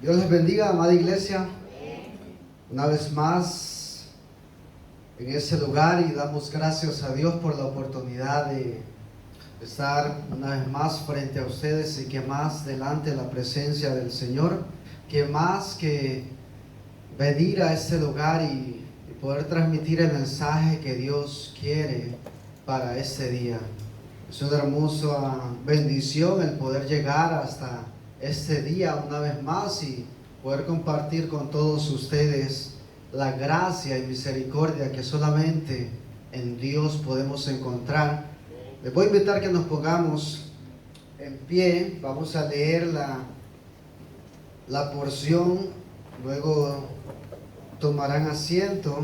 Dios les bendiga, amada iglesia. Una vez más en ese lugar, y damos gracias a Dios por la oportunidad de estar una vez más frente a ustedes y que más delante de la presencia del Señor, que más que venir a este lugar y poder transmitir el mensaje que Dios quiere para este día. Es una hermosa bendición el poder llegar hasta este día una vez más y poder compartir con todos ustedes la gracia y misericordia que solamente en Dios podemos encontrar. Les voy a invitar que nos pongamos en pie. Vamos a leer la porción, luego tomarán asiento.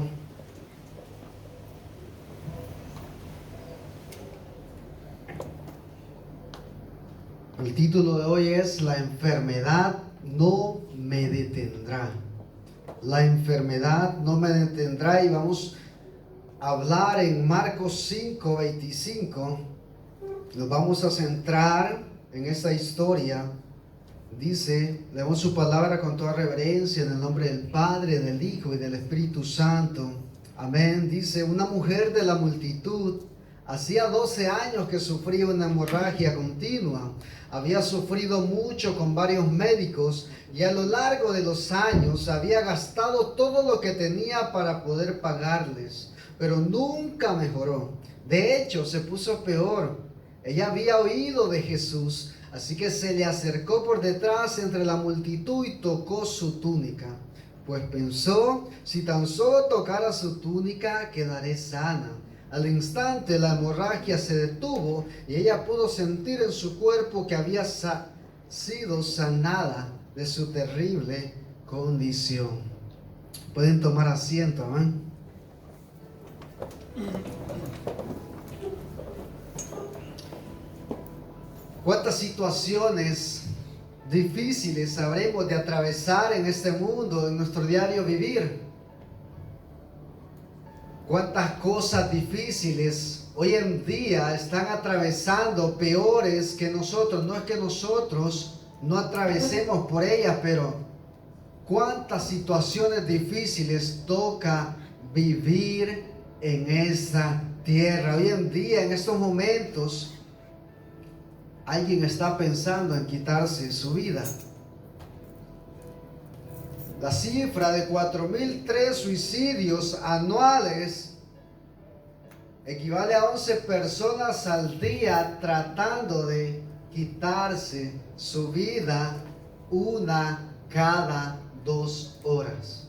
El título de hoy es La enfermedad no me detendrá. La enfermedad no me detendrá, y vamos a hablar en Marcos 5:25. Nos vamos a centrar en esta historia. Dice, leemos su palabra con toda reverencia en el nombre del Padre, del Hijo y del Espíritu Santo. Amén. Dice, una mujer de la multitud hacía 12 años que sufría una hemorragia continua. Había sufrido mucho con varios médicos y a lo largo de los años había gastado todo lo que tenía para poder pagarles, pero nunca mejoró. De hecho, se puso peor. Ella había oído de Jesús, así que se le acercó por detrás entre la multitud y tocó su túnica. Pues pensó, si tan solo tocara su túnica, quedaré sana. Al instante la hemorragia se detuvo y ella pudo sentir en su cuerpo que había sido sanada de su terrible condición. Pueden tomar asiento, amén. ¿Cuántas situaciones difíciles habremos de atravesar en este mundo, en nuestro diario vivir? ¿Cuántas cosas difíciles hoy en día están atravesando peores que nosotros? No es que nosotros no atravesemos por ellas, pero ¿cuántas situaciones difíciles toca vivir en esta tierra? Hoy en día, en estos momentos, alguien está pensando en quitarse su vida. La cifra de 4.003 suicidios anuales equivale a 11 personas al día tratando de quitarse su vida, una cada 2 horas.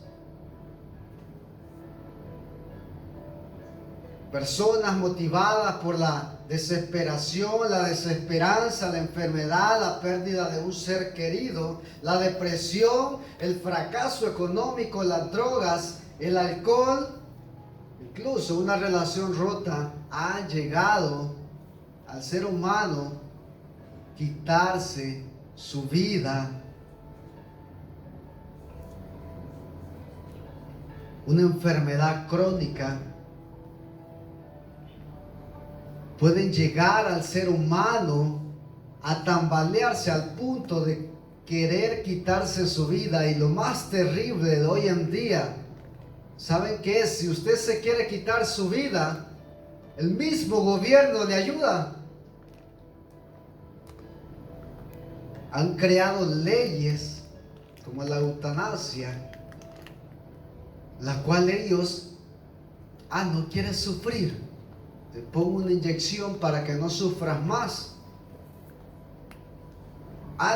Personas motivadas por la desesperación, la desesperanza, la enfermedad, la pérdida de un ser querido, la depresión, el fracaso económico, las drogas, el alcohol, incluso una relación rota, ha llegado al ser humano quitarse su vida. Una enfermedad crónica pueden llegar al ser humano a tambalearse al punto de querer quitarse su vida. Y lo más terrible de hoy en día, ¿saben qué es? Si usted se quiere quitar su vida, el mismo gobierno le ayuda. Han creado leyes como la eutanasia, la cual ellos, no quieres sufrir, te pongo una inyección para que no sufras más.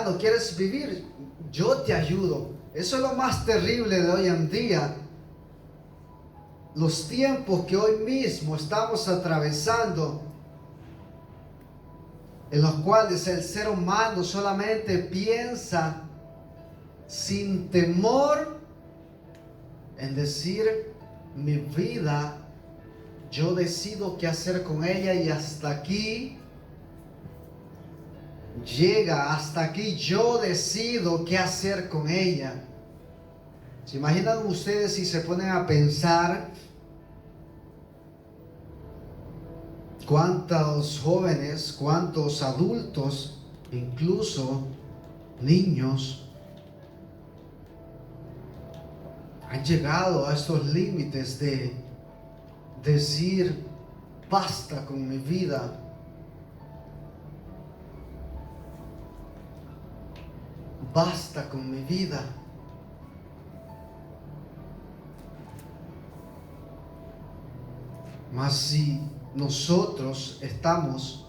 No quieres vivir, yo te ayudo. Eso es lo más terrible de hoy en día. Los tiempos que hoy mismo estamos atravesando, en los cuales el ser humano solamente piensa sin temor en decir, mi vida, yo decido qué hacer con ella, y hasta aquí llega, hasta aquí yo decido qué hacer con ella. ¿Se imaginan ustedes si se ponen a pensar cuántos jóvenes, cuántos adultos, incluso niños, han llegado a estos límites de decir, basta con mi vida. Basta con mi vida. Mas si nosotros estamos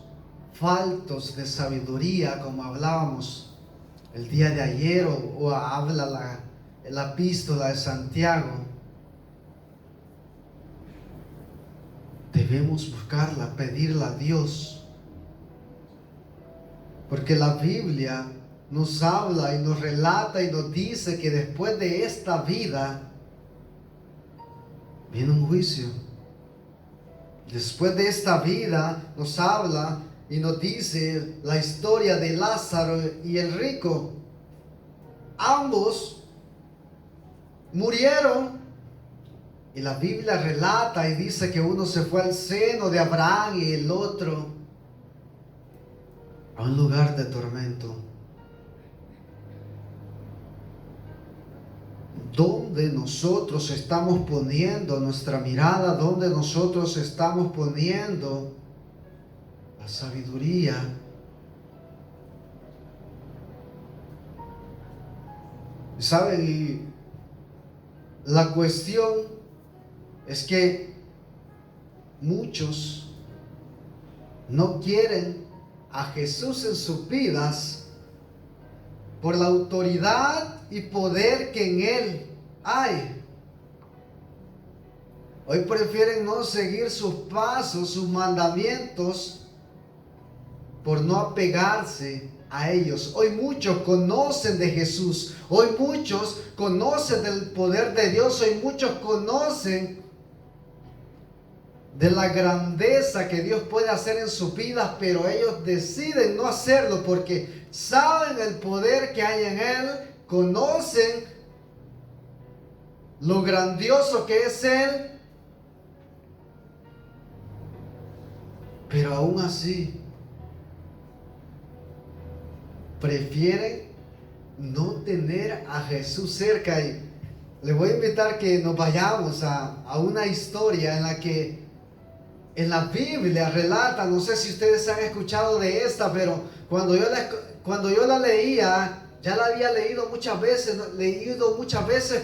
faltos de sabiduría, como hablábamos el día de ayer, o habla la epístola de Santiago, debemos buscarla, pedirla a Dios. Porque la Biblia nos habla y nos relata y nos dice que después de esta vida viene un juicio. Después de esta vida nos habla y nos dice la historia de Lázaro y el rico. Ambos murieron y la Biblia relata y dice que uno se fue al seno de Abraham y el otro a un lugar de tormento. ¿Dónde nosotros estamos poniendo nuestra mirada? ¿Dónde nosotros estamos poniendo la sabiduría? ¿Saben? La cuestión es que muchos no quieren a Jesús en sus vidas por la autoridad y poder que en Él hay. Hoy prefieren no seguir sus pasos, sus mandamientos, por no apegarse a ellos. Hoy muchos conocen de Jesús. Hoy muchos conocen del poder de Dios. Hoy muchos conocen de la grandeza que Dios puede hacer en sus vidas, pero ellos deciden no hacerlo porque saben el poder que hay en Él, conocen lo grandioso que es Él, pero aún así prefieren no tener a Jesús cerca. Y les voy a invitar que nos vayamos a una historia en la que en la Biblia relata, no sé si ustedes han escuchado de esta, pero cuando yo la leía, ya la había leído muchas veces,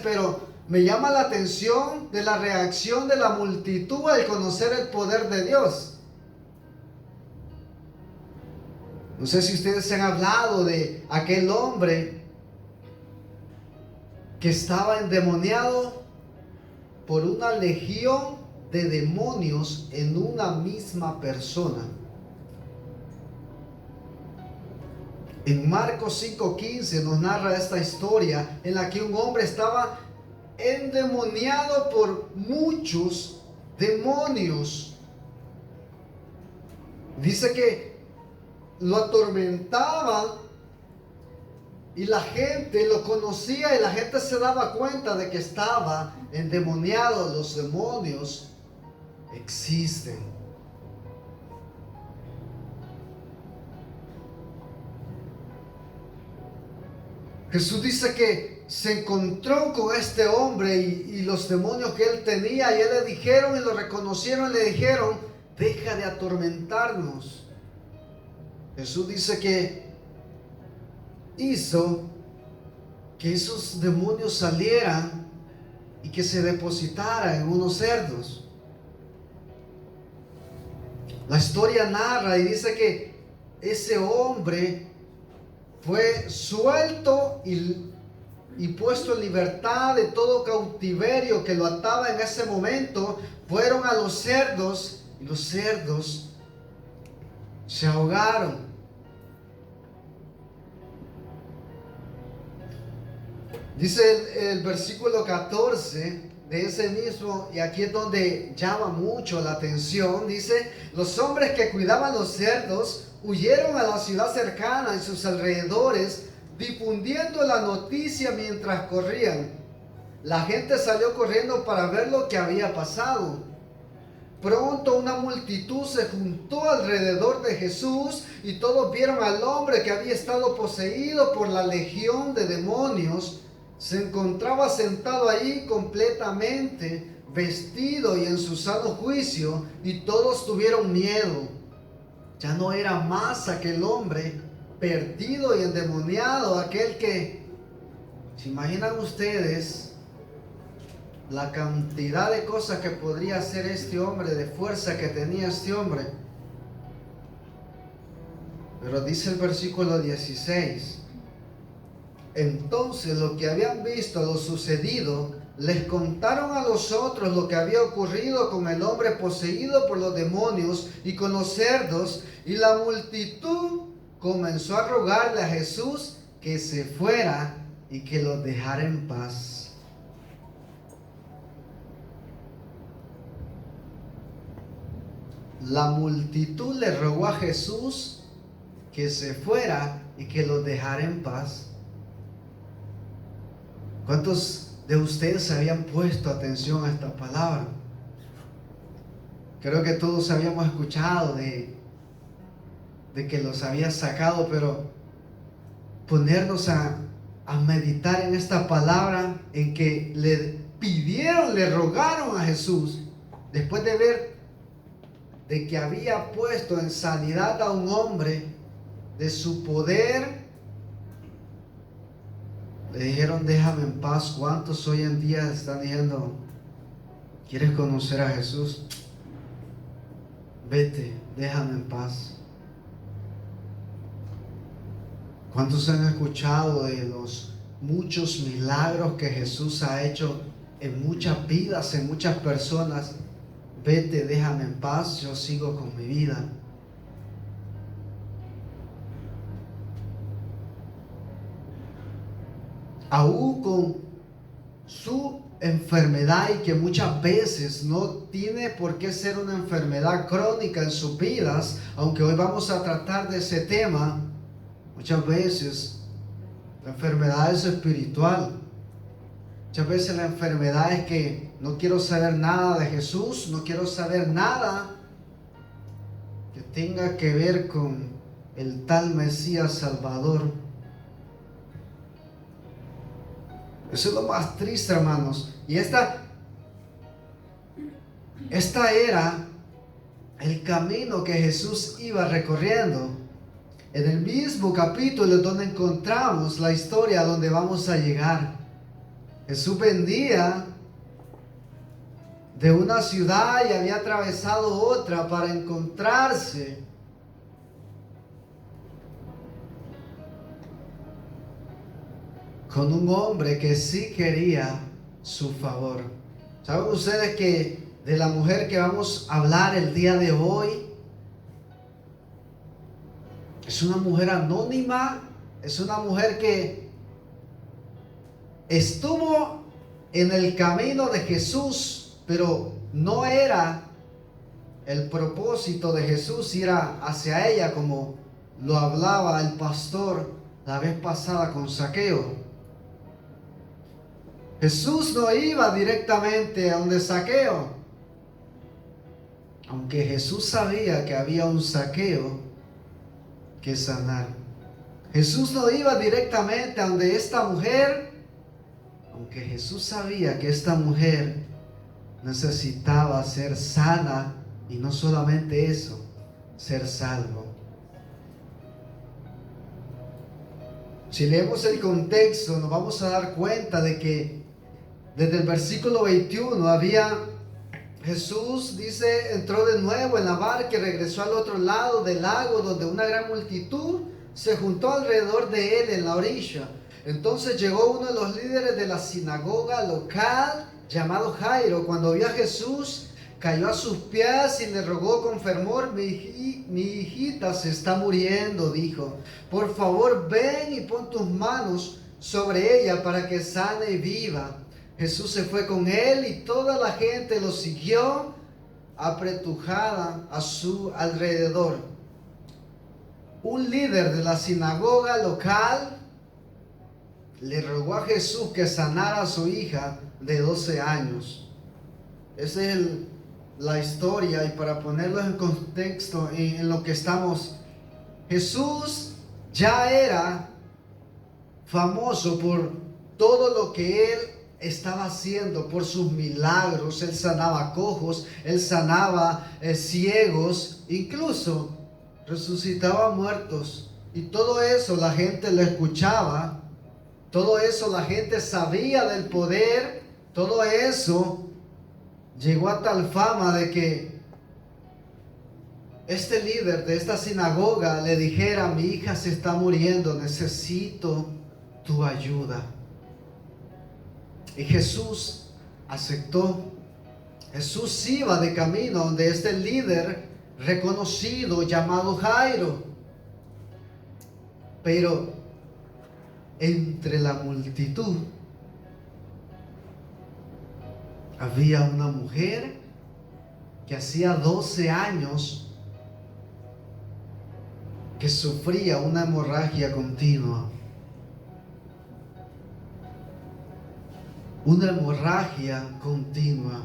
pero me llama la atención de la reacción de la multitud al conocer el poder de Dios. No sé si ustedes se han hablado de aquel hombre que estaba endemoniado por una legión de demonios en una misma persona. En Marcos 5:15 nos narra esta historia en la que un hombre estaba endemoniado por muchos demonios. Dice que lo atormentaban y la gente lo conocía y la gente se daba cuenta de que estaba endemoniado. Los demonios existen. Jesús dice que se encontró con este hombre y los demonios que él tenía, y él le dijeron y lo reconocieron y le dijeron: deja de atormentarnos. Jesús dice que hizo que esos demonios salieran y que se depositaran en unos cerdos. La historia narra y dice que ese hombre fue suelto y puesto en libertad de todo cautiverio que lo ataba en ese momento. Fueron a los cerdos y los cerdos se ahogaron. Dice el versículo 14 de ese mismo, y aquí es donde llama mucho la atención. Dice: los hombres que cuidaban los cerdos huyeron a la ciudad cercana y sus alrededores, difundiendo la noticia mientras corrían. La gente salió corriendo para ver lo que había pasado. Pronto una multitud se juntó alrededor de Jesús y todos vieron al hombre que había estado poseído por la legión de demonios Se encontraba sentado allí completamente vestido y en su sano juicio, y todos tuvieron miedo. Ya no era más aquel hombre perdido y endemoniado, aquel que, ¿se imaginan ustedes la cantidad de cosas que podría hacer este hombre, de fuerza que tenía este hombre? Pero dice el versículo 16: entonces los que habían visto lo sucedido les contaron a los otros lo que había ocurrido con el hombre poseído por los demonios y con los cerdos, y la multitud comenzó a rogarle a Jesús que se fuera y que los dejara en paz. La multitud le rogó a Jesús que se fuera y que los dejara en paz. ¿Cuántos de ustedes habían puesto atención a esta palabra? Creo que todos habíamos escuchado de que los había sacado, pero ponernos a meditar en esta palabra, en que le pidieron, le rogaron a Jesús, después de ver de que había puesto en sanidad a un hombre de su poder, le dijeron: déjame en paz. ¿Cuántos hoy en día están diciendo: quieres conocer a Jesús? Vete, déjame en paz. ¿Cuántos han escuchado de los muchos milagros que Jesús ha hecho en muchas vidas, en muchas personas? Vete, déjame en paz, yo sigo con mi vida. Aún con su enfermedad, y que muchas veces no tiene por qué ser una enfermedad crónica en sus vidas, aunque hoy vamos a tratar de ese tema, muchas veces la enfermedad es espiritual. Muchas veces la enfermedad es que no quiero saber nada de Jesús, no quiero saber nada que tenga que ver con el tal Mesías Salvador. Eso es lo más triste, hermanos. Y esta era el camino que Jesús iba recorriendo. En el mismo capítulo donde encontramos la historia donde vamos a llegar. Jesús venía de una ciudad y había atravesado otra para encontrarse con un hombre que sí quería su favor. ¿Saben ustedes que de la mujer que vamos a hablar el día de hoy es una mujer anónima? Es una mujer que estuvo en el camino de Jesús, pero no era el propósito de Jesús ir hacia ella, como lo hablaba el pastor la vez pasada con Zaqueo. Jesús no iba directamente a donde Zaqueo, aunque Jesús sabía que había un Zaqueo que sanar. Jesús no iba directamente a donde esta mujer, aunque Jesús sabía que esta mujer necesitaba ser sana, y no solamente eso, ser salvo. Si leemos el contexto, nos vamos a dar cuenta de que desde el versículo 21 Jesús dice, entró de nuevo en la barca y regresó al otro lado del lago, donde una gran multitud se juntó alrededor de él en la orilla. Entonces llegó uno de los líderes de la sinagoga local, llamado Jairo. Cuando vio a Jesús, cayó a sus pies y le rogó con fervor: mi hijita se está muriendo, dijo. Por favor, ven y pon tus manos sobre ella para que sane y viva. Jesús se fue con él y toda la gente lo siguió apretujada a su alrededor. Un líder de la sinagoga local le rogó a Jesús que sanara a su hija de 12 años. Esa es la historia, y para ponerlo en contexto en lo que estamos, Jesús ya era famoso por todo lo que él estaba haciendo, por sus milagros. Él sanaba cojos, él sanaba ciegos, incluso resucitaba muertos. Y todo eso la gente lo escuchaba, todo eso la gente sabía del poder, todo eso llegó a tal fama de que este líder de esta sinagoga le dijera: mi hija se está muriendo, necesito tu ayuda. Y Jesús aceptó. Jesús iba de camino donde este líder reconocido llamado Jairo. Pero entre la multitud había una mujer que hacía 12 años que sufría una hemorragia continua. Una hemorragia continua.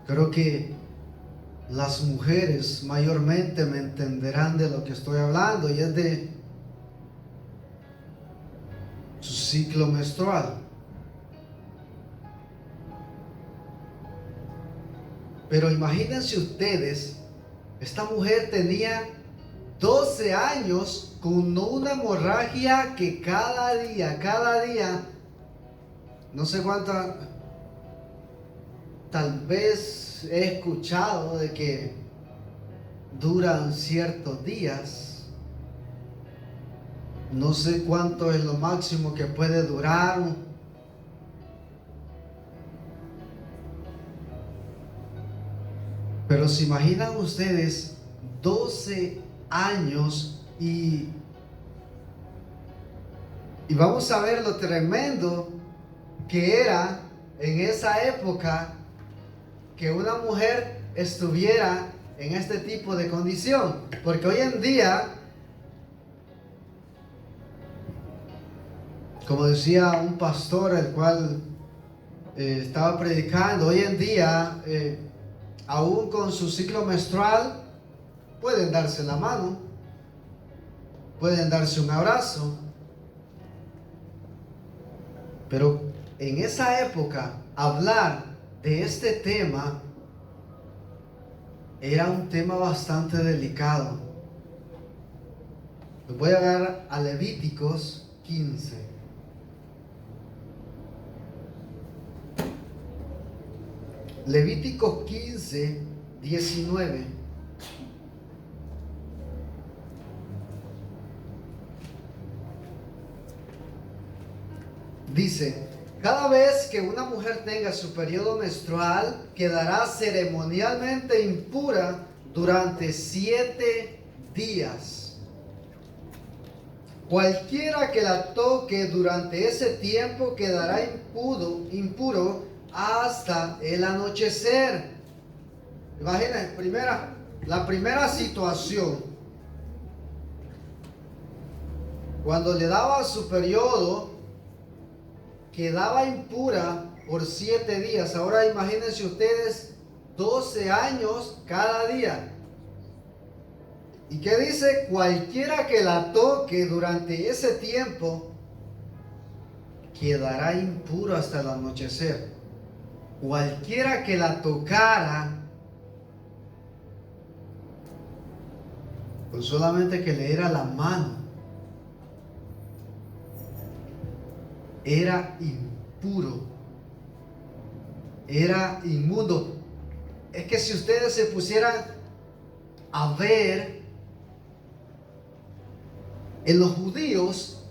Creo que las mujeres mayormente me entenderán de lo que estoy hablando, y es de su ciclo menstrual. Pero imagínense ustedes, esta mujer tenía 12 años con una hemorragia que cada día, no sé cuánta, tal vez he escuchado de que duran ciertos días. No sé cuánto es lo máximo que puede durar. Pero se imaginan ustedes 12 años y vamos a ver lo tremendo que era en esa época que una mujer estuviera en este tipo de condición. Porque hoy en día, como decía un pastor el cual estaba predicando, hoy en día aún con su ciclo menstrual pueden darse la mano, pueden darse un abrazo. Pero en esa época hablar de este tema era un tema bastante delicado. Les voy a dar a Levíticos 15. Levíticos 15, 19. Dice: cada vez que una mujer tenga su periodo menstrual, quedará ceremonialmente impura durante 7 días. Cualquiera que la toque durante ese tiempo quedará impuro hasta el anochecer. Imaginen, la primera situación, cuando le daba su periodo, quedaba impura por 7 días. Ahora imagínense ustedes 12 años cada día. ¿Y qué dice? Cualquiera que la toque durante ese tiempo quedará impuro hasta el anochecer. Cualquiera que la tocara, con solamente que le diera la mano, era impuro, era inmundo. Es que si ustedes se pusieran a ver, en los judíos,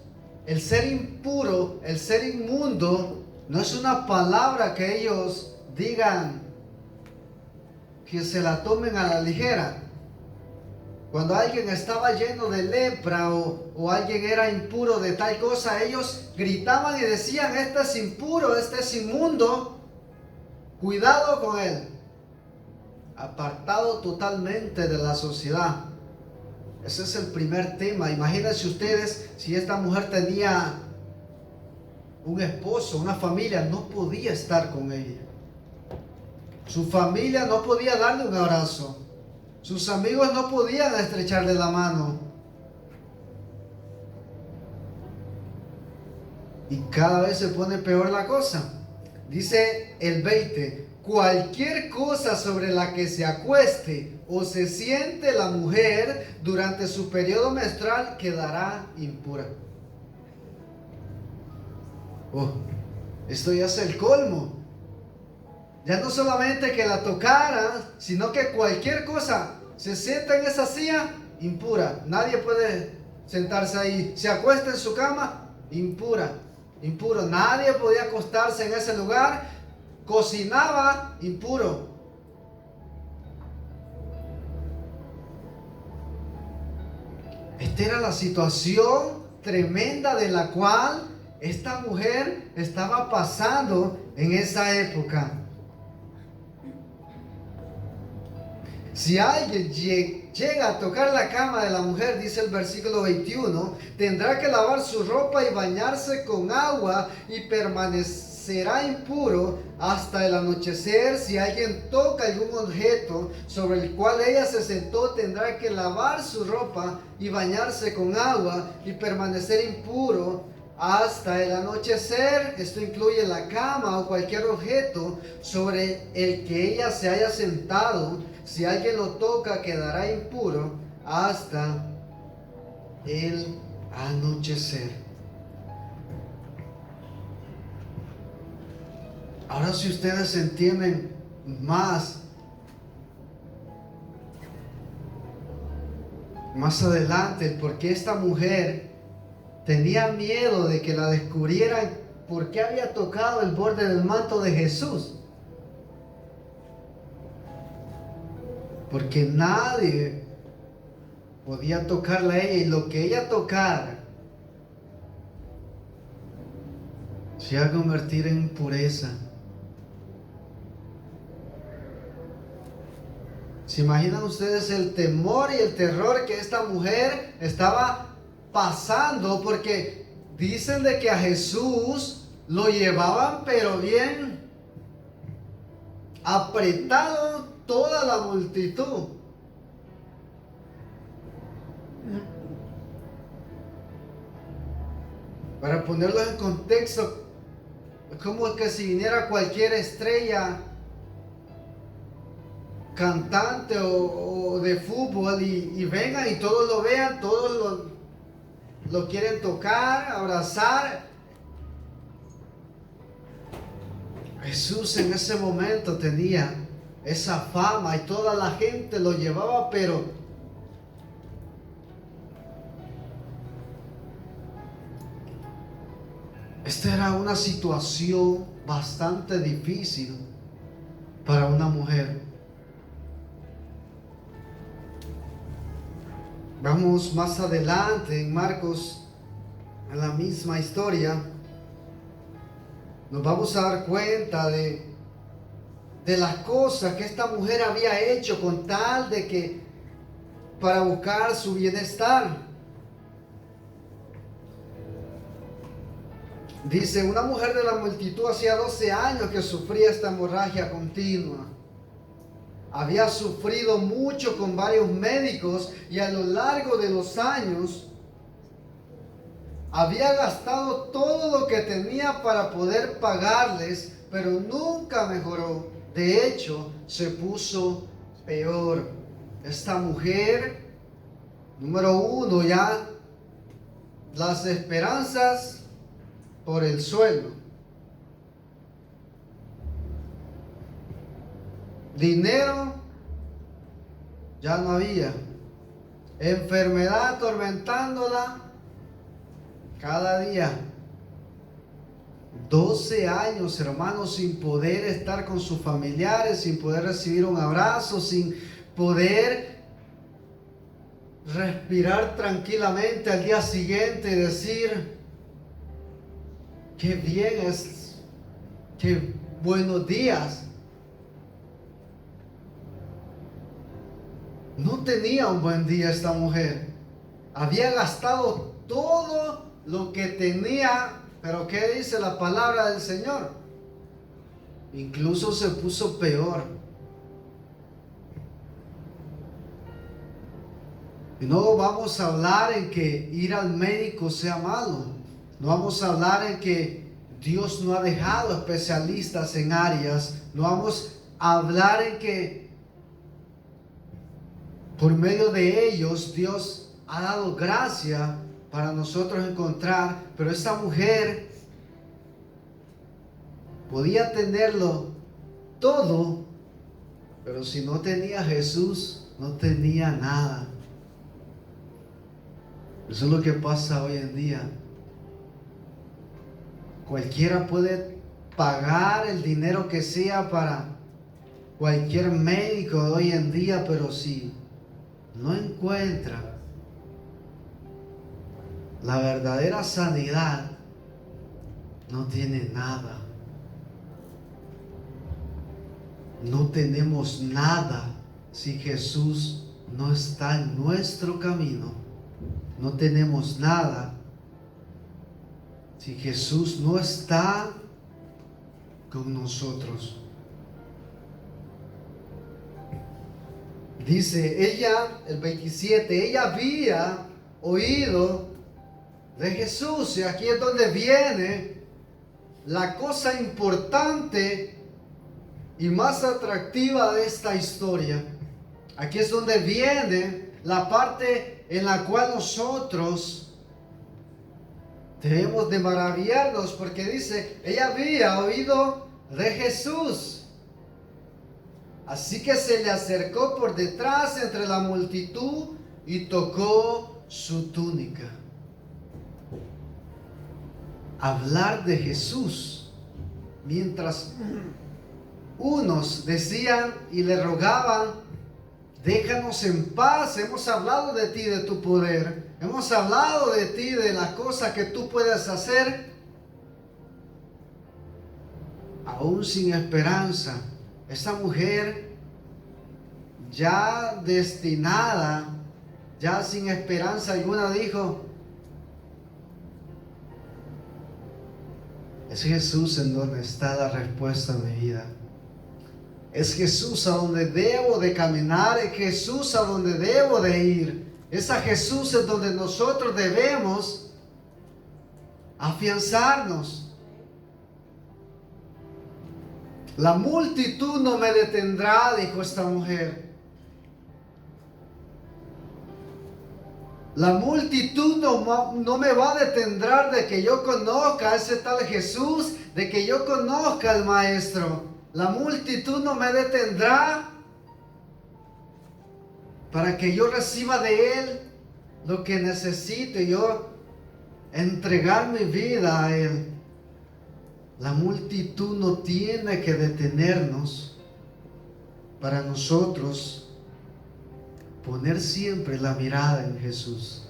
el ser impuro, el ser inmundo, no es una palabra que ellos digan, que se la tomen a la ligera. Cuando alguien estaba lleno de lepra o alguien era impuro de tal cosa, ellos gritaban y decían: este es impuro, este es inmundo, cuidado con él. Apartado totalmente de la sociedad. Ese es el primer tema. Imagínense ustedes, si esta mujer tenía un esposo, una familia, no podía estar con ella. Su familia no podía darle un abrazo. Sus amigos no podían estrecharle la mano. Y cada vez se pone peor la cosa. Dice el 20, cualquier cosa sobre la que se acueste o se siente la mujer durante su periodo menstrual quedará impura. Oh, esto ya es el colmo. Ya no solamente que la tocara, sino que cualquier cosa se sienta en esa silla, impura. Nadie puede sentarse ahí. Se acuesta en su cama, impura. Impuro. Nadie podía acostarse en ese lugar. Cocinaba, impuro. Esta era la situación tremenda de la cual esta mujer estaba pasando en esa época. Si alguien llega a tocar la cama de la mujer, dice el versículo 21, tendrá que lavar su ropa y bañarse con agua y permanecerá impuro hasta el anochecer. Si alguien toca algún objeto sobre el cual ella se sentó, tendrá que lavar su ropa y bañarse con agua y permanecer impuro hasta el anochecer. Esto incluye la cama o cualquier objeto sobre el que ella se haya sentado. Si alguien lo toca, quedará impuro hasta el anochecer. Ahora, si ustedes entienden más adelante el por qué esta mujer tenía miedo de que la descubrieran, por qué había tocado el borde del manto de Jesús. Porque nadie podía tocarla a ella, y lo que ella tocara se iba a convertir en impureza. ¿Se imaginan ustedes el temor y el terror que esta mujer estaba pasando? Porque dicen de que a Jesús lo llevaban pero bien apretado toda la multitud. Para ponerlo en contexto, es como que si viniera cualquier estrella, cantante o de fútbol y vengan y todos lo vean, todos lo quieren tocar, abrazar. Jesús en ese momento tenía esa fama y toda la gente lo llevaba, pero esta era una situación bastante difícil para una mujer. Vamos más adelante en Marcos, en la misma historia, nos vamos a dar cuenta de las cosas que esta mujer había hecho con tal de que para buscar su bienestar. Dice, una mujer de la multitud hacía 12 años que sufría esta hemorragia continua. Había sufrido mucho con varios médicos y a lo largo de los años había gastado todo lo que tenía para poder pagarles, pero nunca mejoró. De hecho, se puso peor. Esta mujer, número uno, ya las esperanzas por el suelo. Dinero ya no había. Enfermedad atormentándola cada día. 12 años, hermanos, sin poder estar con sus familiares, sin poder recibir un abrazo, sin poder respirar tranquilamente al día siguiente y decir, qué bien es, qué buenos días. No tenía un buen día esta mujer. Había gastado todo lo que tenía. Pero ¿qué dice la palabra del Señor? Incluso se puso peor. Y no vamos a hablar en que ir al médico sea malo. No vamos a hablar en que Dios no ha dejado especialistas en áreas. No vamos a hablar en que por medio de ellos Dios ha dado gracia para nosotros encontrar. Pero esta mujer podía tenerlo todo, pero si no tenía a Jesús, no tenía nada. Eso es lo que pasa hoy en día. Cualquiera puede pagar el dinero que sea para cualquier médico de hoy en día, pero si no encuentra la verdadera sanidad, no tiene nada. No tenemos nada si Jesús no está en nuestro camino. No tenemos nada si Jesús no está con nosotros. Dice ella, el 27, ella había oído de Jesús. Y aquí es donde viene la cosa importante y más atractiva de esta historia. Aquí es donde viene la parte en la cual nosotros debemos de maravillarnos, porque dice, ella había oído de Jesús. Así que se le acercó por detrás entre la multitud y tocó su túnica. Hablar de Jesús, mientras unos decían y le rogaban, déjanos en paz, hemos hablado de ti, de tu poder, hemos hablado de ti, de las cosas que tú puedes hacer. Aún sin esperanza, esa mujer ya destinada, ya sin esperanza alguna, dijo, es Jesús en donde está la respuesta a mi vida. Es Jesús a donde debo de caminar, es Jesús a donde debo de ir. Es a Jesús en donde nosotros debemos afianzarnos. La multitud no me detendrá, dijo esta mujer. La multitud no me va a detendrar de que yo conozca a ese tal Jesús, de que yo conozca al Maestro. La multitud no me detendrá para que yo reciba de Él lo que necesito y yo entregar mi vida a Él. La multitud no tiene que detenernos para nosotros poner siempre la mirada en Jesús.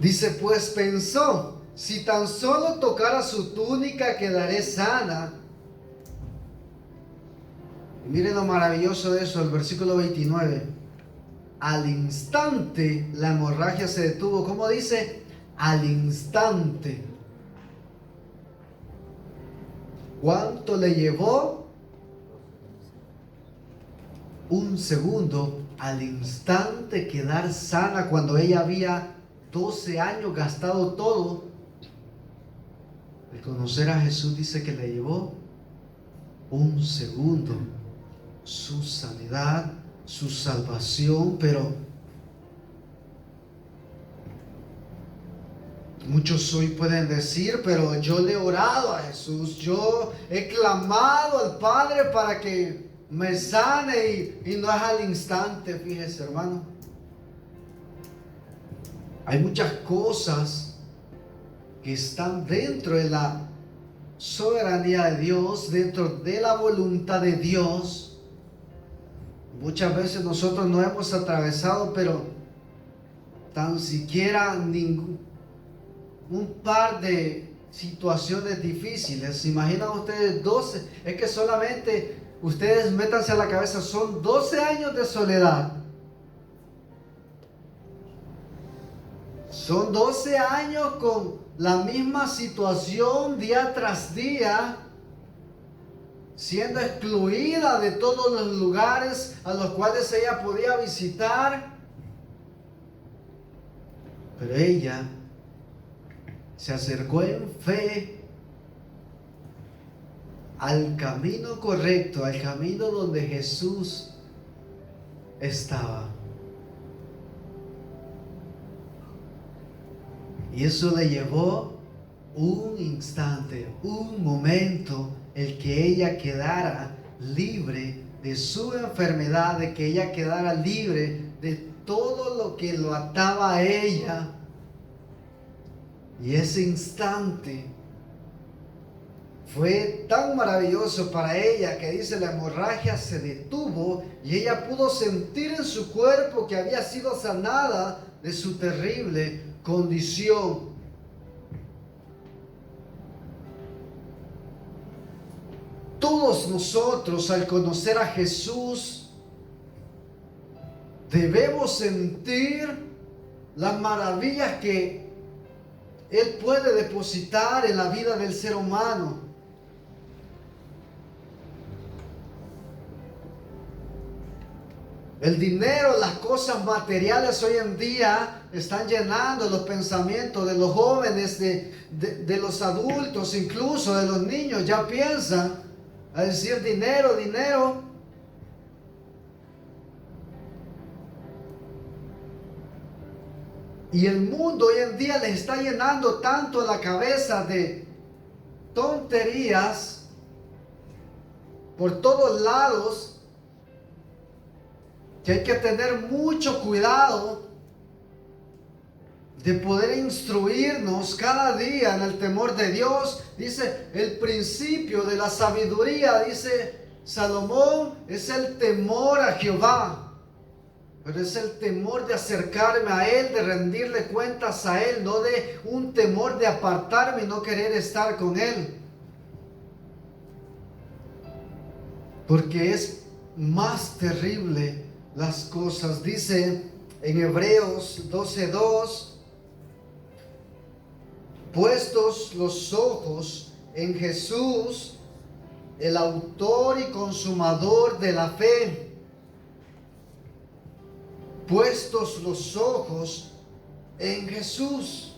Dice, pues pensó, si tan solo tocara su túnica quedaré sana. Y miren lo maravilloso de eso, el versículo 29. Al instante la hemorragia se detuvo. ¿Cómo dice? Al instante. ¿Cuánto le llevó? Un segundo. Al instante quedar sana, cuando ella había 12 años gastado todo. El conocer a Jesús dice que le llevó un segundo su sanidad, su salvación. Pero muchos hoy pueden decir, pero yo le he orado a Jesús, yo he clamado al Padre para que me sane y no es al instante. Fíjese, hermano, hay muchas cosas que están dentro de la soberanía de Dios, dentro de la voluntad de Dios. Muchas veces nosotros no hemos atravesado, pero tan siquiera un par de situaciones difíciles. ¿Se imaginan ustedes 12? Es que solamente ustedes métanse a la cabeza, son 12 años de soledad. Son 12 años con la misma situación día tras día, siendo excluida de todos los lugares a los cuales ella podía visitar. Pero ella se acercó en fe al camino correcto, al camino donde Jesús estaba. Y eso le llevó un instante, un momento, el que ella quedara libre de su enfermedad, de que ella quedara libre de todo lo que lo ataba a ella. Y ese instante fue tan maravilloso para ella que dice la hemorragia se detuvo y ella pudo sentir en su cuerpo que había sido sanada de su terrible condición. Todos nosotros, al conocer a Jesús, debemos sentir las maravillas que Él puede depositar en la vida del ser humano. El dinero, las cosas materiales hoy en día están llenando los pensamientos de los jóvenes, de los adultos, incluso de los niños. Ya piensan a decir dinero, dinero. Y el mundo hoy en día les está llenando tanto la cabeza de tonterías por todos lados, que hay que tener mucho cuidado de poder instruirnos cada día en el temor de Dios. Dice, el principio de la sabiduría, dice Salomón, es el temor a Jehová. Pero es el temor de acercarme a Él, de rendirle cuentas a Él, no de un temor de apartarme y no querer estar con Él. Porque es más terrible las cosas. Dice en Hebreos 12:2, puestos los ojos en Jesús, el autor y consumador de la fe. Puestos los ojos en Jesús,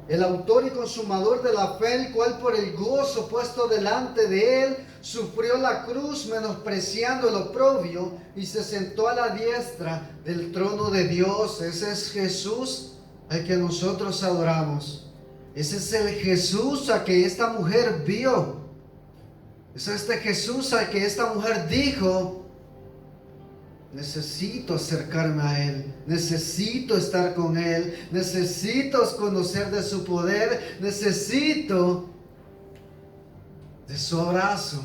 el autor y consumador de la fe, el cual por el gozo puesto delante de él sufrió la cruz, menospreciando el oprobio, y se sentó a la diestra del trono de Dios. Ese es Jesús al que nosotros adoramos. Ese es el Jesús a que esta mujer vio. Es este Jesús al que esta mujer dijo: necesito acercarme a Él, necesito estar con Él, necesito conocer de su poder, necesito de su abrazo.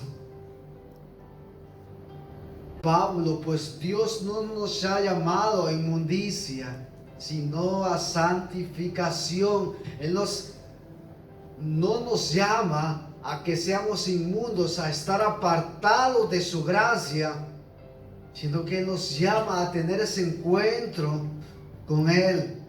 Pablo, pues Dios no nos ha llamado a inmundicia, sino a santificación. Él no nos llama a que seamos inmundos, a estar apartados de su gracia, sino que nos llama a tener ese encuentro con Él,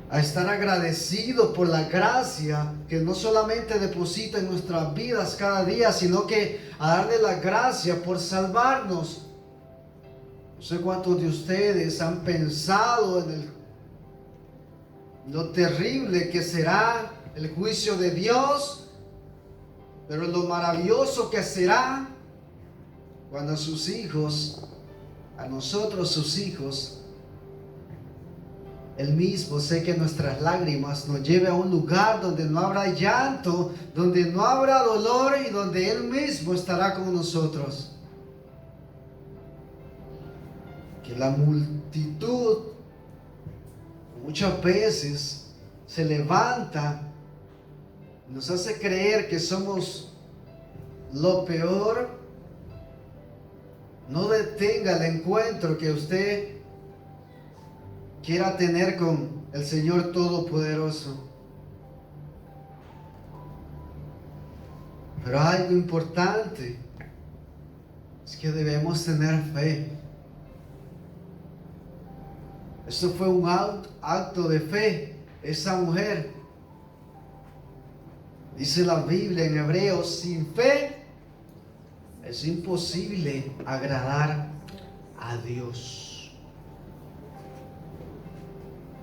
a estar agradecido por la gracia que no solamente deposita en nuestras vidas cada día, sino que a darle la gracia por salvarnos. No sé cuántos de ustedes han pensado en lo terrible que será el juicio de Dios, pero lo maravilloso que será cuando sus hijos, a nosotros sus hijos, Él mismo seque nuestras lágrimas, nos lleve a un lugar donde no habrá llanto, donde no habrá dolor y donde Él mismo estará con nosotros. Que la multitud muchas veces se levanta, nos hace creer que somos lo peor. No detenga el encuentro que usted quiera tener con el Señor Todopoderoso. Pero algo importante es que debemos tener fe. Eso fue un acto de fe. Esa mujer, dice la Biblia en Hebreos, sin fe es imposible agradar a Dios.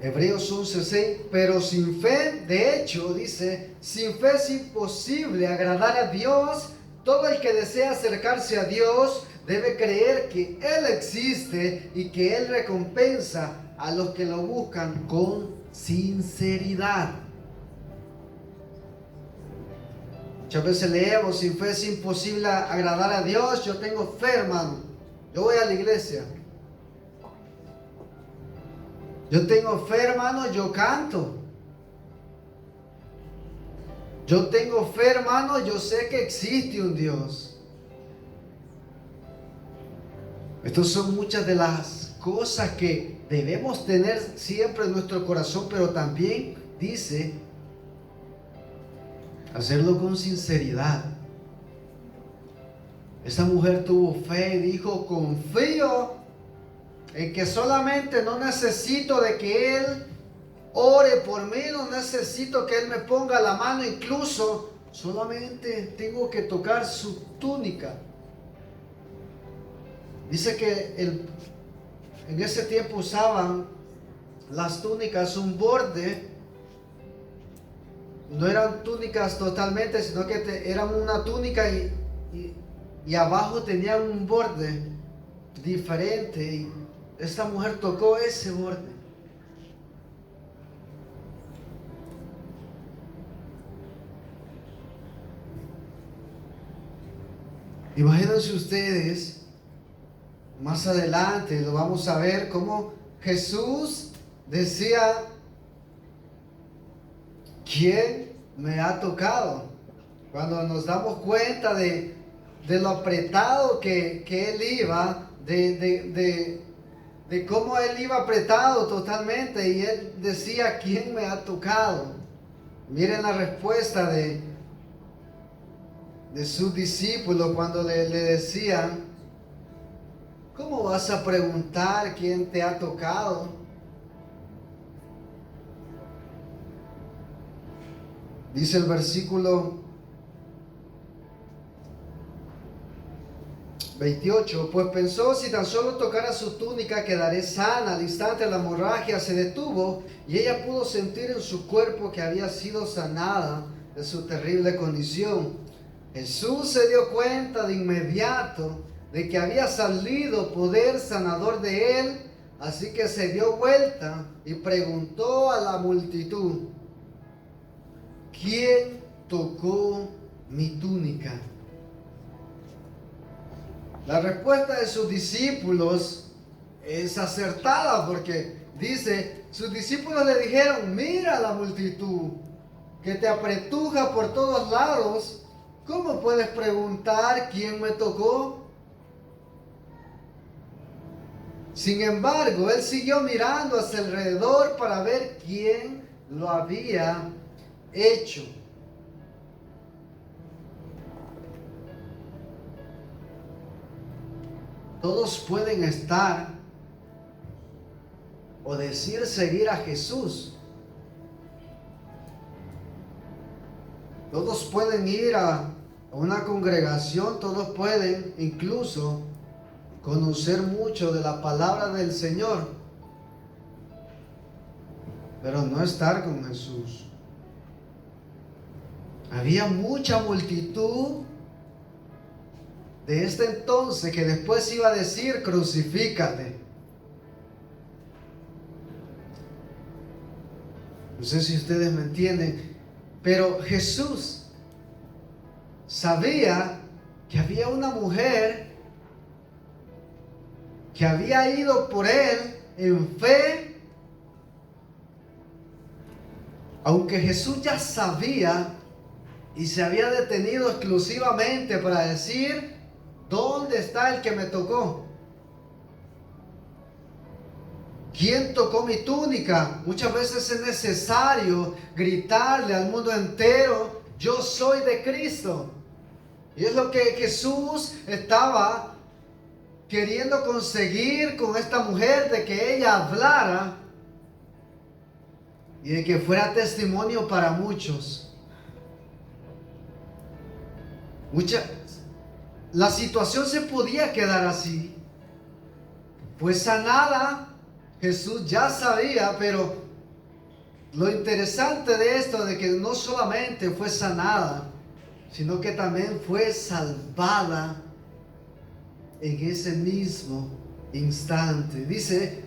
Hebreos 11:6, pero sin fe, de hecho, dice, sin fe es imposible agradar a Dios. Todo el que desea acercarse a Dios debe creer que Él existe y que Él recompensa a los que lo buscan con sinceridad. Muchas veces leemos, sin fe es imposible agradar a Dios. Yo tengo fe, hermano. Yo voy a la iglesia. Yo tengo fe, hermano, yo canto. Yo tengo fe, hermano, yo sé que existe un Dios. Estas son muchas de las cosas que debemos tener siempre en nuestro corazón, pero también dice, hacerlo con sinceridad. Esta mujer tuvo fe y dijo, confío en que solamente no necesito de que Él ore por mí, no necesito que Él me ponga la mano, incluso solamente tengo que tocar su túnica. Dice que en ese tiempo usaban las túnicas un borde, no eran túnicas totalmente, sino que eran una túnica y abajo tenían un borde diferente. Y esta mujer tocó ese borde. Imagínense ustedes, más adelante lo vamos a ver, cómo Jesús decía, ¿quién me ha tocado? Cuando nos damos cuenta de lo apretado que Él iba, de cómo Él iba apretado totalmente, y Él decía, ¿quién me ha tocado? Miren la respuesta de sus discípulos cuando le decían, ¿cómo vas a preguntar quién te ha tocado? Dice el versículo 28, pues pensó, si tan solo tocara su túnica quedaré sana. Al instante la hemorragia se detuvo y ella pudo sentir en su cuerpo que había sido sanada de su terrible condición. Jesús se dio cuenta de inmediato de que había salido poder sanador de Él, así que se dio vuelta y preguntó a la multitud, ¿quién tocó mi túnica? La respuesta de sus discípulos es acertada porque dice, sus discípulos le dijeron, mira la multitud que te apretuja por todos lados, ¿cómo puedes preguntar quién me tocó? Sin embargo, él siguió mirando hacia alrededor para ver quién lo había hecho. Todos pueden estar o decir seguir a Jesús. Todos pueden ir a una congregación, todos pueden incluso conocer mucho de la palabra del Señor, pero no estar con Jesús. Había mucha multitud de este entonces que después iba a decir, crucifícate. No sé si ustedes me entienden, pero Jesús sabía que había una mujer que había ido por Él en fe, aunque Jesús ya sabía y se había detenido exclusivamente para decir, ¿dónde está el que me tocó? ¿Quién tocó mi túnica? Muchas veces es necesario gritarle al mundo entero, yo soy de Cristo. Y es lo que Jesús estaba queriendo conseguir con esta mujer, de que ella hablara y de que fuera testimonio para muchos. La situación se podía quedar así, pues sanada, Jesús ya sabía, pero Lo interesante de esto, de que no solamente fue sanada, sino que también fue salvada en ese mismo instante. Dice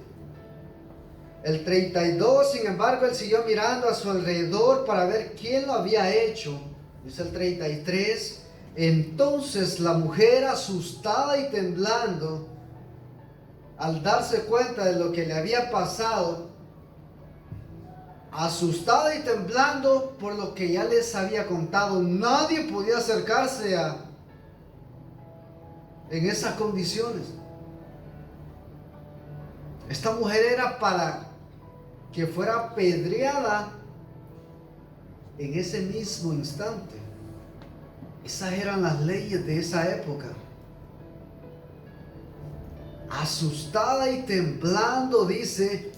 el 32, sin embargo, él siguió mirando a su alrededor para ver quién lo había hecho. Dice el 33, entonces la mujer, asustada y temblando, al darse cuenta de lo que le había pasado, asustada y temblando por lo que ya les había contado, nadie podía acercarse en esas condiciones. Esta mujer era para que fuera apedreada en ese mismo instante. Esas eran las leyes de esa época. Asustada y temblando, dice,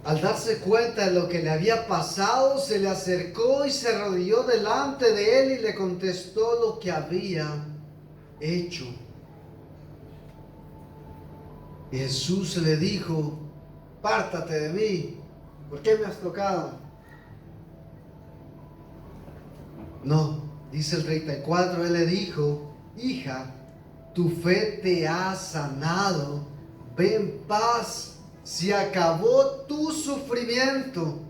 al darse cuenta de lo que le había pasado, se le acercó y se arrodilló delante de él y le contestó lo que había hecho. Y Jesús le dijo, apártate de mí, ¿por qué me has tocado? No, dice el 34, él le dijo, hija, tu fe te ha sanado, ve en paz, se acabó tu sufrimiento.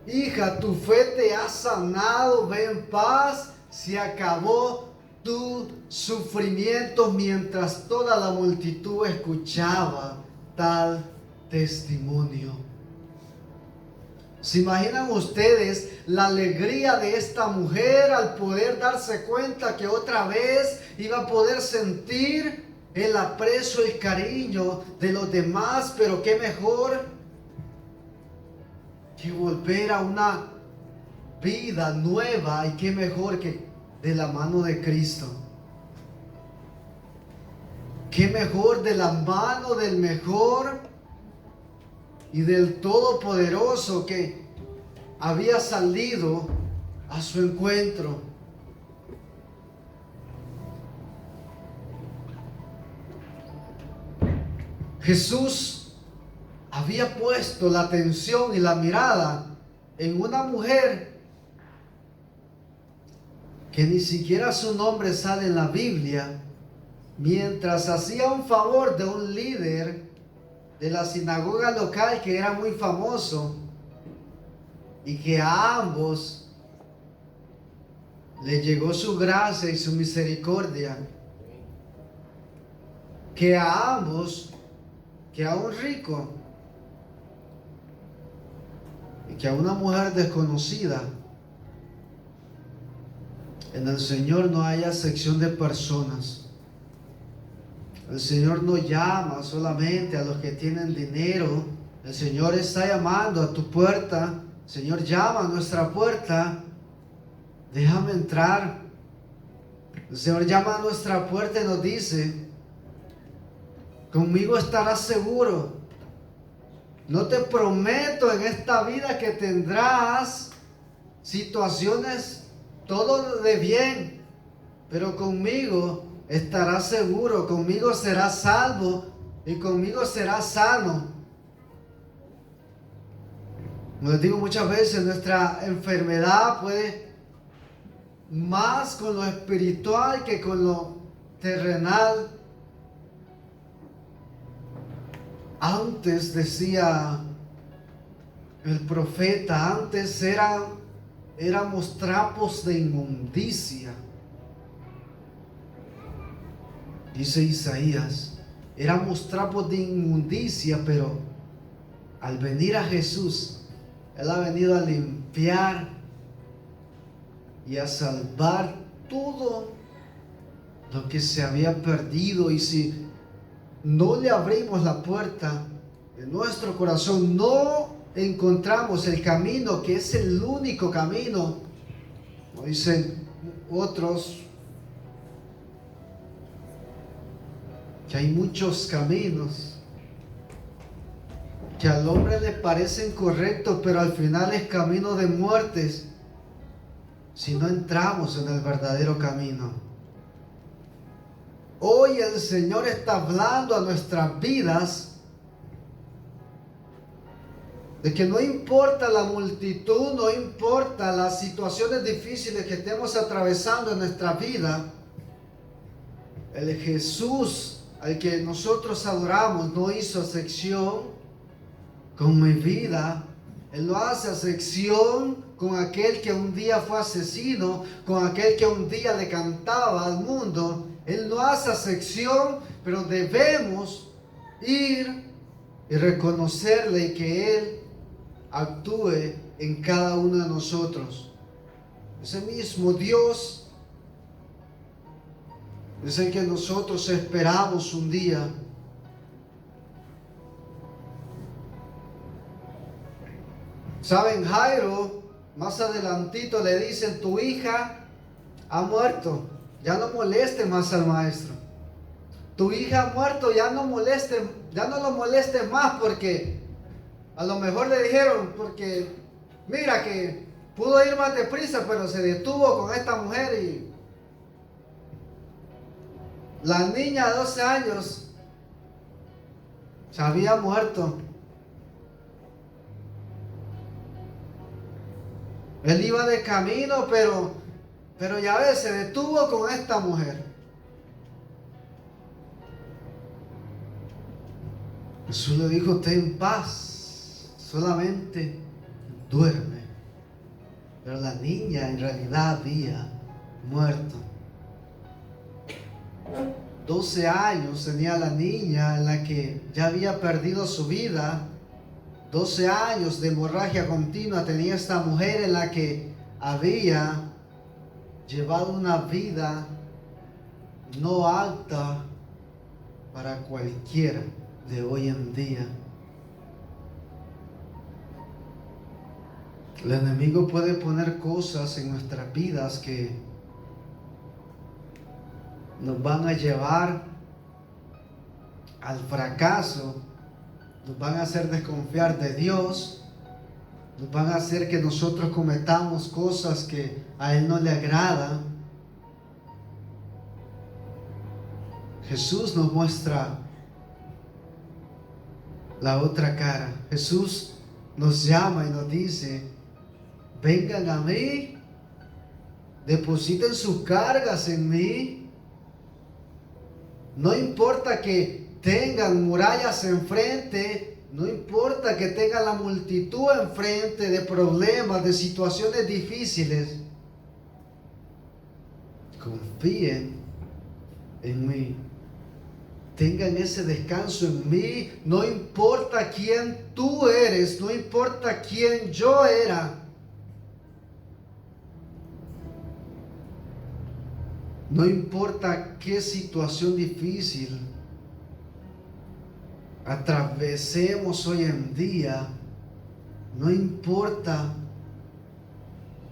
Hija, tu fe te ha sanado, ve en paz, se acabó tu sufrimiento. Mientras toda la multitud escuchaba tal testimonio. ¿Se imaginan ustedes la alegría de esta mujer al poder darse cuenta que otra vez iba a poder sentir el aprecio, el cariño de los demás? Pero qué mejor que volver a una vida nueva, y qué mejor que de la mano de Cristo. Qué mejor de la mano del mejor y del Todopoderoso que había salido a su encuentro. Jesús había puesto la atención y la mirada en una mujer que ni siquiera su nombre sale en la Biblia, mientras hacía un favor de un líder de la sinagoga local que era muy famoso, y que a ambos le llegó su gracia y su misericordia, que a ambos, que a un rico y que a una mujer desconocida. En el Señor no hay acepción de personas. El Señor no llama solamente a los que tienen dinero. El Señor está llamando a tu puerta. El Señor llama a nuestra puerta. Déjame entrar. El Señor llama a nuestra puerta y nos dice, conmigo estarás seguro. No te prometo en esta vida que tendrás situaciones todo de bien, pero conmigo estarás seguro, conmigo serás salvo y conmigo serás sano. Como les digo muchas veces, nuestra enfermedad puede más con lo espiritual que con lo terrenal. Antes, decía el profeta, antes éramos trapos de inmundicia. Dice Isaías, éramos trapos de inmundicia, pero al venir a Jesús, Él ha venido a limpiar y a salvar todo lo que se había perdido. Y si no le abrimos la puerta de nuestro corazón, no encontramos el camino que es el único camino, como dicen otros, que hay muchos caminos que al hombre le parecen correctos, pero al final es camino de muertes si no entramos en el verdadero camino. Hoy el Señor está hablando a nuestras vidas De que no importa la multitud, no importa las situaciones difíciles que estemos atravesando en nuestra vida, el Jesús al que nosotros adoramos no hizo acepción con mi vida. Él no hace acepción con aquel que un día fue asesino, con aquel que un día le cantaba al mundo. Él no hace acepción, pero debemos ir y reconocerle y que Él actúe en cada uno de nosotros. Ese mismo Dios es el que nosotros esperamos un día. ¿Saben? Jairo, más adelantito le dicen, tu hija ha muerto, ya no moleste más al maestro. Tu hija ha muerto, ya no lo moleste más, porque a lo mejor le dijeron, porque mira que pudo ir más deprisa, pero se detuvo con esta mujer y la niña de 12 años se había muerto. Él iba de camino, pero ya ves, se detuvo con esta mujer. Jesús le dijo, ten paz, solamente duerme. Pero la niña en realidad había muerto. 12 años tenía la niña en la que ya había perdido su vida. 12 años de hemorragia continua tenía esta mujer en la que había llevado una vida no apta para cualquiera de hoy en día. El enemigo puede poner cosas en nuestras vidas que nos van a llevar al fracaso, nos van a hacer desconfiar de Dios, nos van a hacer que nosotros cometamos cosas que a Él no le agradan. Jesús nos muestra la otra cara. Jesús nos llama y nos dice, vengan a mí, depositen sus cargas en mí. No importa que tengan murallas enfrente, no importa que tengan la multitud enfrente de problemas, de situaciones difíciles. Confíen en mí. Tengan ese descanso en mí. No importa quién tú eres, no importa quién yo era. No importa qué situación difícil atravesemos hoy en día, no importa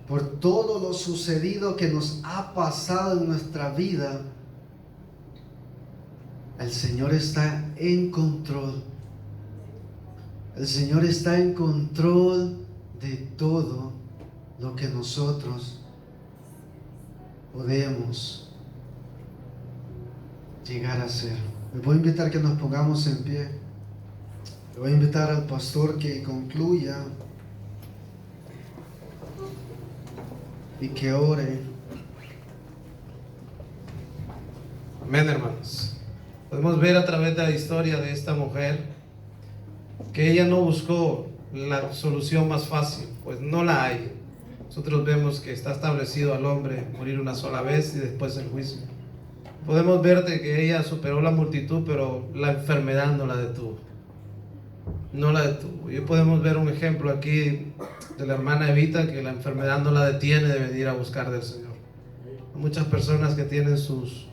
por todo lo sucedido que nos ha pasado en nuestra vida, el Señor está en control. El Señor está en control de todo lo que nosotros podemos llegar a ser. Me voy a invitar que nos pongamos en pie. Le voy a invitar al pastor que concluya y que ore. Amén, hermanos. Podemos ver a través de la historia de esta mujer que ella no buscó la solución más fácil, pues no la hay. Nosotros vemos que está establecido al hombre morir una sola vez y después el juicio. Podemos ver de que ella superó la multitud, pero la enfermedad no la detuvo. No la detuvo. Y podemos ver un ejemplo aquí de la hermana Evita, que la enfermedad no la detiene de venir a buscar del Señor. Hay muchas personas que tienen sus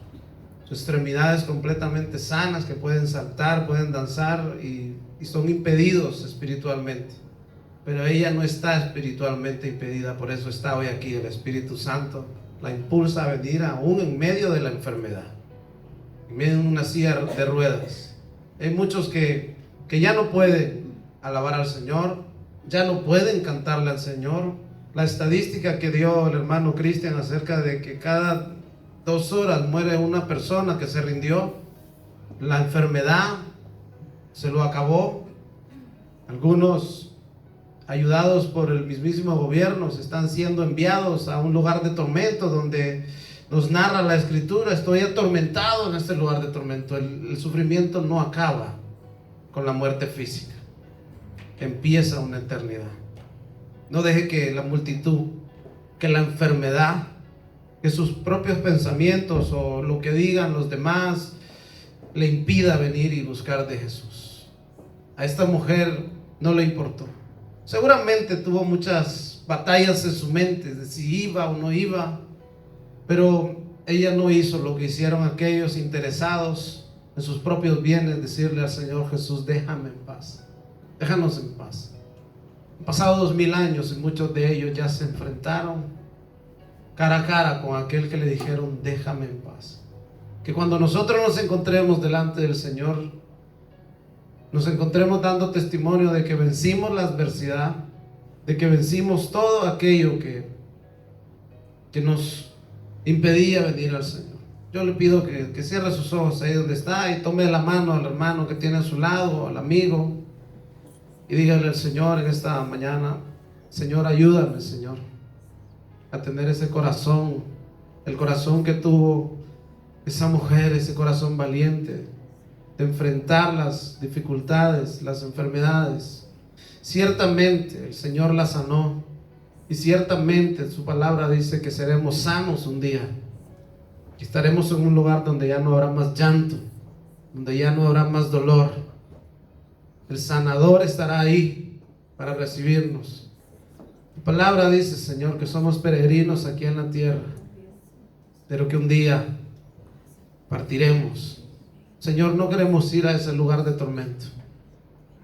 extremidades completamente sanas, que pueden saltar, pueden danzar y son impedidos espiritualmente. Pero ella no está espiritualmente impedida, por eso está hoy aquí. El Espíritu Santo la impulsa a venir aún en medio de la enfermedad, en medio de una silla de ruedas. Hay muchos que ya no pueden alabar al Señor, ya no pueden cantarle al Señor. La estadística que dio el hermano Cristian acerca de que cada 2 horas muere una persona que se rindió, la enfermedad se lo acabó. Algunos ayudados por el mismísimo gobierno, están siendo enviados a un lugar de tormento donde nos narra la escritura: estoy atormentado en este lugar de tormento. El sufrimiento no acaba con la muerte física, empieza una eternidad. No deje que la multitud, que la enfermedad, que sus propios pensamientos o lo que digan los demás le impida venir y buscar de Jesús. A esta mujer no le importó. Seguramente tuvo muchas batallas en su mente de si iba o no iba, pero ella no hizo lo que hicieron aquellos interesados en sus propios bienes: decirle al Señor Jesús: déjame en paz, déjanos en paz. Han pasado 2000 años y muchos de ellos ya se enfrentaron cara a cara con aquel que le dijeron: déjame en paz. Que cuando nosotros nos encontremos delante del Señor, nos encontremos dando testimonio de que vencimos la adversidad, de que vencimos todo aquello que nos impedía venir al Señor. Yo le pido que cierre sus ojos ahí donde está y tome la mano al hermano que tiene a su lado, al amigo, y dígale al Señor en esta mañana: Señor, ayúdame, Señor, a tener ese corazón, el corazón que tuvo esa mujer, ese corazón valiente de enfrentar las dificultades, las enfermedades. Ciertamente el Señor la sanó, y ciertamente su palabra dice que seremos sanos un día, que estaremos en un lugar donde ya no habrá más llanto, donde ya no habrá más dolor. El sanador estará ahí para recibirnos. Tu palabra dice, Señor, que somos peregrinos aquí en la tierra, pero que un día partiremos. Señor, no queremos ir a ese lugar de tormento,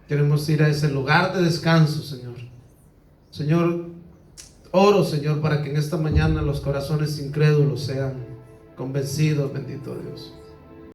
queremos ir a ese lugar de descanso, Señor. Señor, oro, Señor, para que en esta mañana los corazones incrédulos sean convencidos, bendito Dios.